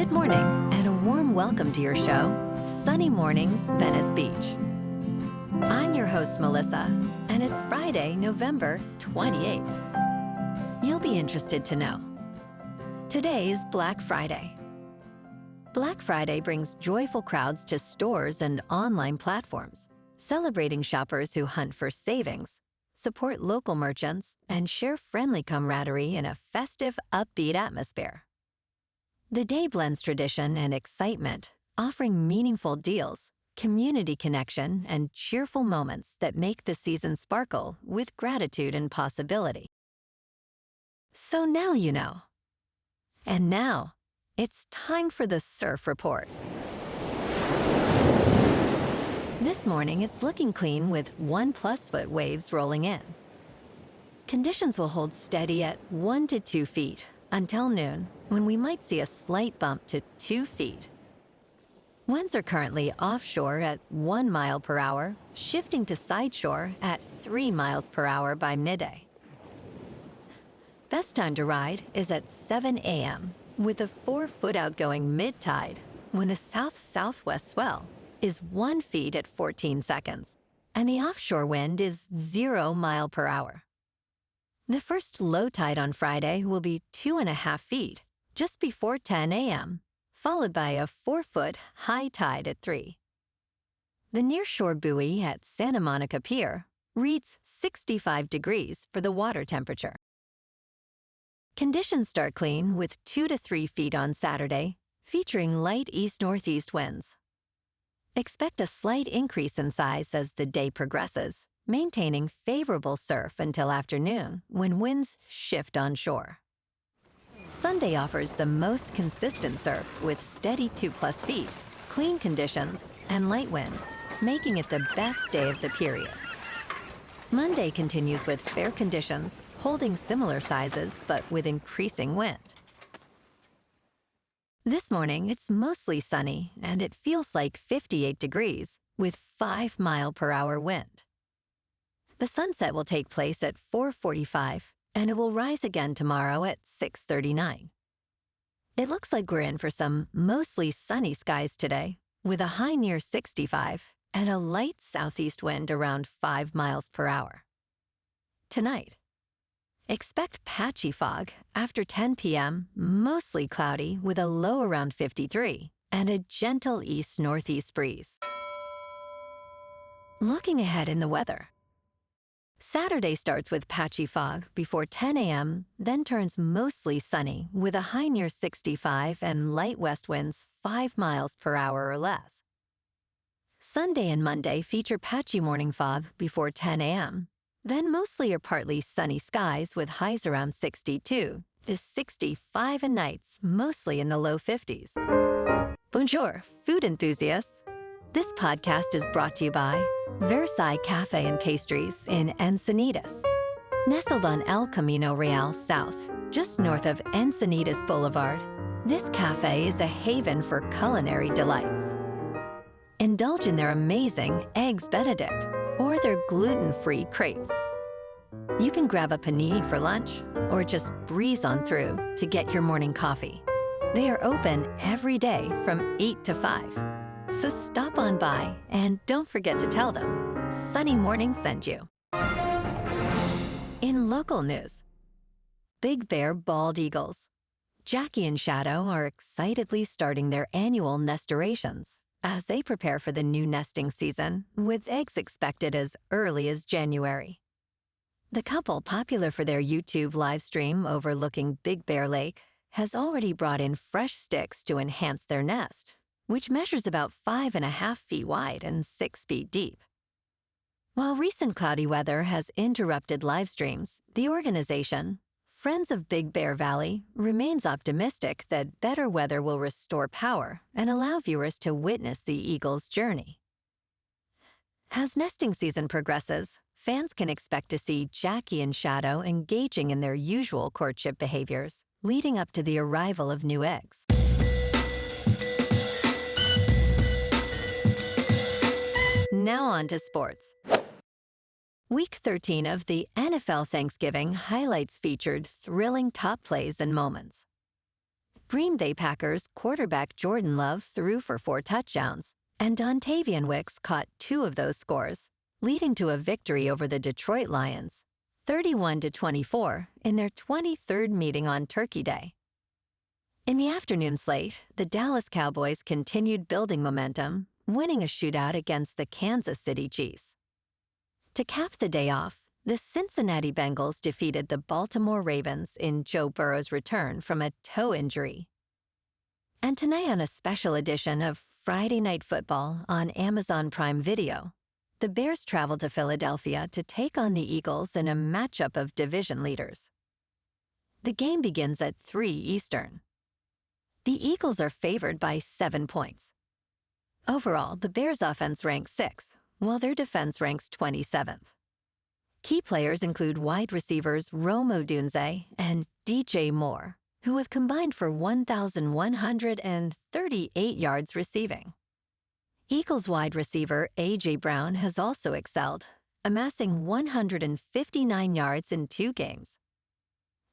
Good morning, and a warm welcome to your show, Sunny Mornings, Venice Beach. I'm your host, Melissa, and it's Friday, November 28th. You'll be interested to know. Today's Black Friday. Black Friday brings joyful crowds to stores and online platforms, celebrating shoppers who hunt for savings, support local merchants, and share friendly camaraderie in a festive, upbeat atmosphere. The day blends tradition and excitement, offering meaningful deals, community connection, and cheerful moments that make the season sparkle with gratitude and possibility. So now you know. And now, it's time for the Surf Report. This morning, it's looking clean with 1+ foot waves rolling in. Conditions will hold steady at 1 to 2 feet until noon, when we might see a slight bump to 2 feet. Winds are currently offshore at 1 mile per hour, shifting to sideshore at 3 miles per hour by midday. Best time to ride is at 7 a.m. with a 4-foot outgoing mid-tide, when a south-southwest swell is 1 foot at 14 seconds, and the offshore wind is 0 mile per hour. The first low tide on Friday will be 2.5 feet, just before 10 a.m., followed by a 4-foot high tide at 3. The nearshore buoy at Santa Monica Pier reads 65 degrees for the water temperature. Conditions start clean with 2 to 3 feet on Saturday, featuring light east-northeast winds. Expect a slight increase in size as the day progresses, maintaining favorable surf until afternoon when winds shift onshore. Sunday offers the most consistent surf with steady 2+ feet, clean conditions, and light winds, making it the best day of the period. Monday continues with fair conditions, holding similar sizes but with increasing wind. This morning, it's mostly sunny and it feels like 58 degrees with 5 mile per hour wind. The sunset will take place at 4:45 and it will rise again tomorrow at 6:39. It looks like we're in for some mostly sunny skies today, with a high near 65 and a light southeast wind around 5 miles per hour. Tonight, expect patchy fog after 10 p.m., mostly cloudy with a low around 53 and a gentle east-northeast breeze. Looking ahead in the weather. Saturday starts with patchy fog before 10 a.m., then turns mostly sunny with a high near 65 and light west winds 5 miles per hour or less. Sunday and Monday feature patchy morning fog before 10 a.m., then mostly or partly sunny skies with highs around 62 to 65 and nights mostly in the low 50s. Bonjour, food enthusiasts. This podcast is brought to you by Verizon Cafe and Pastries in Encinitas. Nestled on El Camino Real South, just north of Encinitas Boulevard, this cafe is a haven for culinary delights. Indulge in their amazing Eggs Benedict or their gluten-free crepes. You can grab a panini for lunch or just breeze on through to get your morning coffee. They are open every day from 8 to 5. So stop on by and don't forget to tell them Sunny Morning sent you. In local news, Big Bear bald eagles. Jackie and Shadow are excitedly starting their annual nestorations as they prepare for the new nesting season, with eggs expected as early as January. The couple, popular for their YouTube live stream overlooking Big Bear Lake, has already brought in fresh sticks to enhance their nest, which measures about 5.5 feet wide and 6 feet deep. While recent cloudy weather has interrupted live streams, the organization, Friends of Big Bear Valley, remains optimistic that better weather will restore power and allow viewers to witness the eagle's journey. As nesting season progresses, fans can expect to see Jackie and Shadow engaging in their usual courtship behaviors, leading up to the arrival of new eggs. Now on to sports. Week 13 of the NFL Thanksgiving highlights featured thrilling top plays and moments. Green Bay Packers quarterback Jordan Love threw for 4 touchdowns, and Dontavian Wicks caught 2 of those scores, leading to a victory over the Detroit Lions, 31-24, in their 23rd meeting on Turkey Day. In the afternoon slate, the Dallas Cowboys continued building momentum, winning a shootout against the Kansas City Chiefs. To cap the day off, the Cincinnati Bengals defeated the Baltimore Ravens in Joe Burrow's return from a toe injury. And tonight on a special edition of Friday Night Football on Amazon Prime Video, the Bears travel to Philadelphia to take on the Eagles in a matchup of division leaders. The game begins at 3 Eastern. The Eagles are favored by 7 points. Overall, the Bears' offense ranks 6th, while their defense ranks 27th. Key players include wide receivers Rome Odunze and DJ Moore, who have combined for 1,138 yards receiving. Eagles wide receiver A.J. Brown has also excelled, amassing 159 yards in 2 games.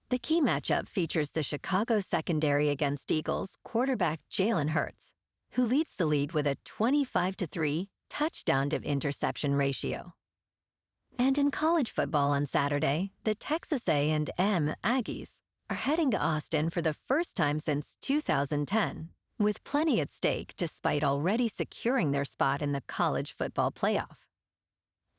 The key matchup features the Chicago secondary against Eagles quarterback Jalen Hurts, who leads the league with a 25-3 touchdown-to-interception ratio. And in college football on Saturday, the Texas A&M Aggies are heading to Austin for the first time since 2010, with plenty at stake despite already securing their spot in the college football playoff.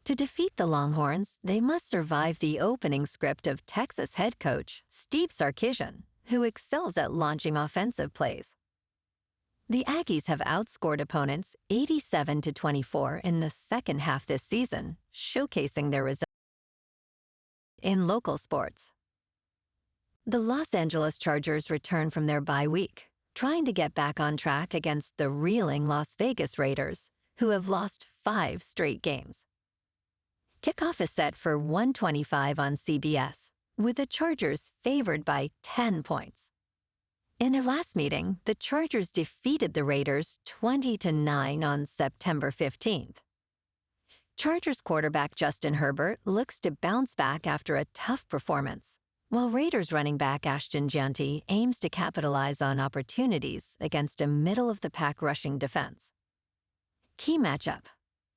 To defeat the Longhorns, they must survive the opening script of Texas head coach Steve Sarkisian, who excels at launching offensive plays. The Aggies have outscored opponents 87-24 in the second half this season, showcasing their results. In local sports, the Los Angeles Chargers return from their bye week, trying to get back on track against the reeling Las Vegas Raiders, who have lost 5 straight games. Kickoff is set for 1:25 on CBS, with the Chargers favored by 10 points. In their last meeting, the Chargers defeated the Raiders 20-9 on September 15th. Chargers quarterback Justin Herbert looks to bounce back after a tough performance, while Raiders running back Ashton Jeanty aims to capitalize on opportunities against a middle-of-the-pack rushing defense. Key matchup: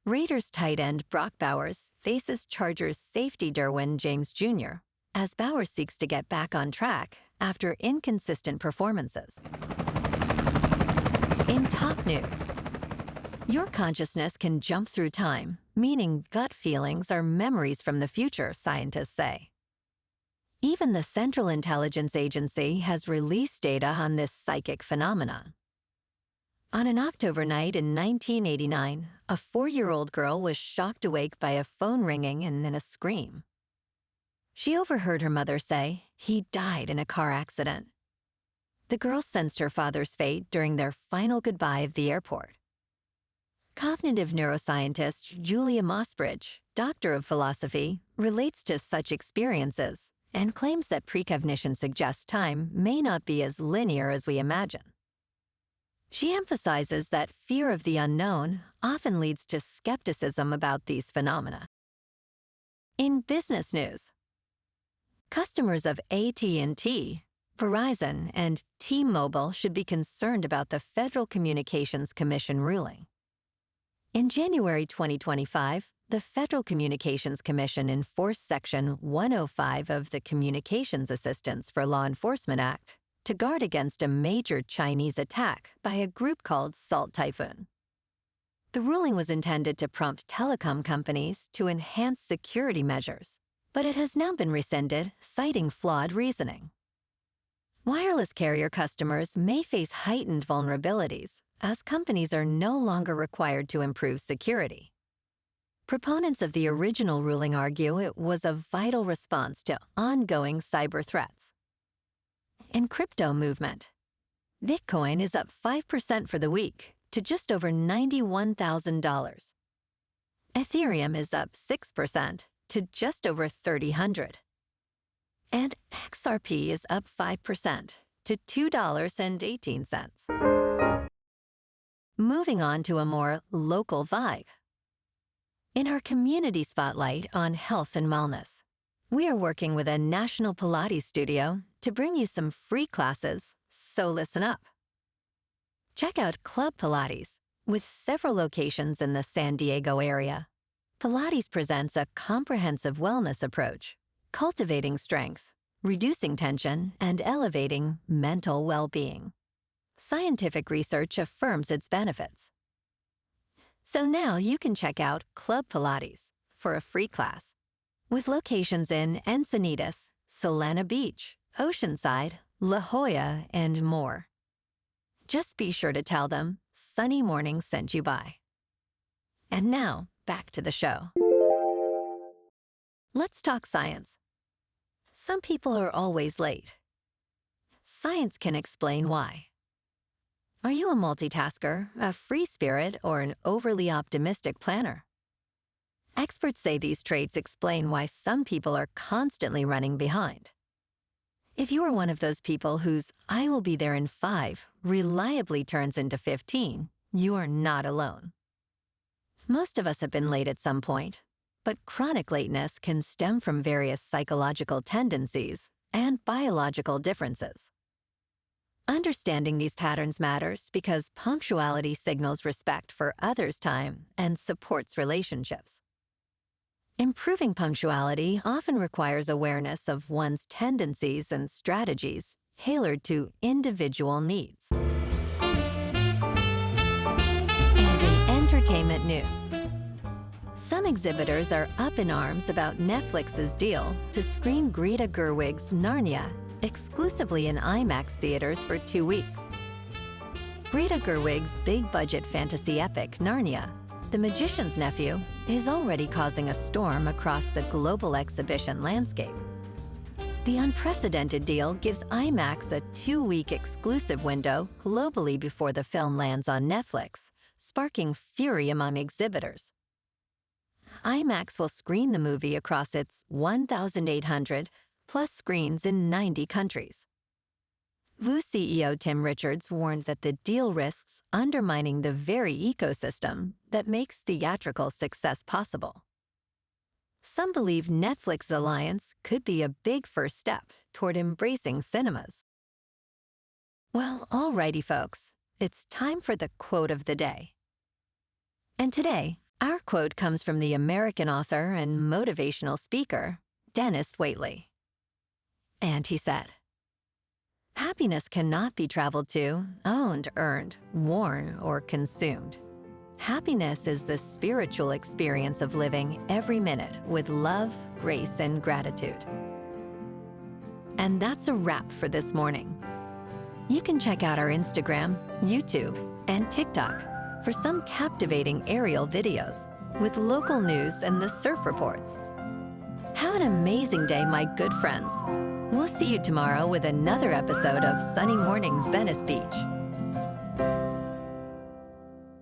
Raiders tight end Brock Bowers faces Chargers safety Derwin James Jr., as Bowers seeks to get back on track after inconsistent performances. In top news, your consciousness can jump through time, meaning gut feelings are memories from the future, scientists say. Even the Central Intelligence Agency has released data on this psychic phenomenon. On an October night in 1989, a 4-year-old girl was shocked awake by a phone ringing and then a scream. She overheard her mother say, "He died in a car accident." The girl sensed her father's fate during their final goodbye at the airport. Cognitive neuroscientist Julia Mossbridge, doctor of philosophy, relates to such experiences and claims that precognition suggests time may not be as linear as we imagine. She emphasizes that fear of the unknown often leads to skepticism about these phenomena. In business news, customers of AT&T, Verizon, and T-Mobile should be concerned about the Federal Communications Commission ruling. In January 2025, the Federal Communications Commission enforced Section 105 of the Communications Assistance for Law Enforcement Act to guard against a major Chinese attack by a group called Salt Typhoon. The ruling was intended to prompt telecom companies to enhance security measures, but it has now been rescinded, citing flawed reasoning. Wireless carrier customers may face heightened vulnerabilities as companies are no longer required to improve security. Proponents of the original ruling argue it was a vital response to ongoing cyber threats. In crypto movement, Bitcoin is up 5% for the week to just over $91,000. Ethereum is up 6% to just over $3,000. And XRP is up 5% to $2.18. Moving on to a more local vibe. In our community spotlight on health and wellness, we are working with a national Pilates studio to bring you some free classes So listen up. Check out Club Pilates. With several locations in the San Diego area, Pilates presents a comprehensive wellness approach, cultivating strength, reducing tension, and elevating mental well-being. Scientific research affirms its benefits. So now you can check out Club Pilates for a free class. With locations in Encinitas, Santa Beach, Oceanside, La Jolla, and more. Just be sure to tell them Sunny Morning sent you by. And now, back to the show. Let's talk science. Some people are always late. Science can explain why. Are you a multitasker, a free spirit, or an overly optimistic planner? Experts say these traits explain why some people are constantly running behind. If you are one of those people whose "I will be there in 5" reliably turns into 15, you are not alone. Most of us have been late at some point, but chronic lateness can stem from various psychological tendencies and biological differences. Understanding these patterns matters because punctuality signals respect for others' time and supports relationships. Improving punctuality often requires awareness of one's tendencies and strategies tailored to individual needs. And in entertainment news, some exhibitors are up in arms about Netflix's deal to screen Greta Gerwig's Narnia exclusively in IMAX theaters for 2 weeks. Greta Gerwig's big-budget fantasy epic, Narnia, The Magician's Nephew, is already causing a storm across the global exhibition landscape. The unprecedented deal gives IMAX a 2-week exclusive window globally before the film lands on Netflix, sparking fury among exhibitors. IMAX will screen the movie across its 1,800+ screens in 90 countries. VU CEO Tim Richards warned that the deal risks undermining the very ecosystem that makes theatrical success possible. Some believe Netflix's alliance could be a big first step toward embracing cinemas. Well, alrighty folks, it's time for the quote of the day. And today, our quote comes from the American author and motivational speaker, Dennis Waitley. And he said, "Happiness cannot be traveled to, owned, earned, worn, or consumed. Happiness is the spiritual experience of living every minute with love, grace, and gratitude." And that's a wrap for this morning. You can check out our Instagram, YouTube, and TikTok for some captivating aerial videos with local news and the surf reports. Have an amazing day, my good friends. We'll see you tomorrow with another episode of Sunny Mornings Venice Beach.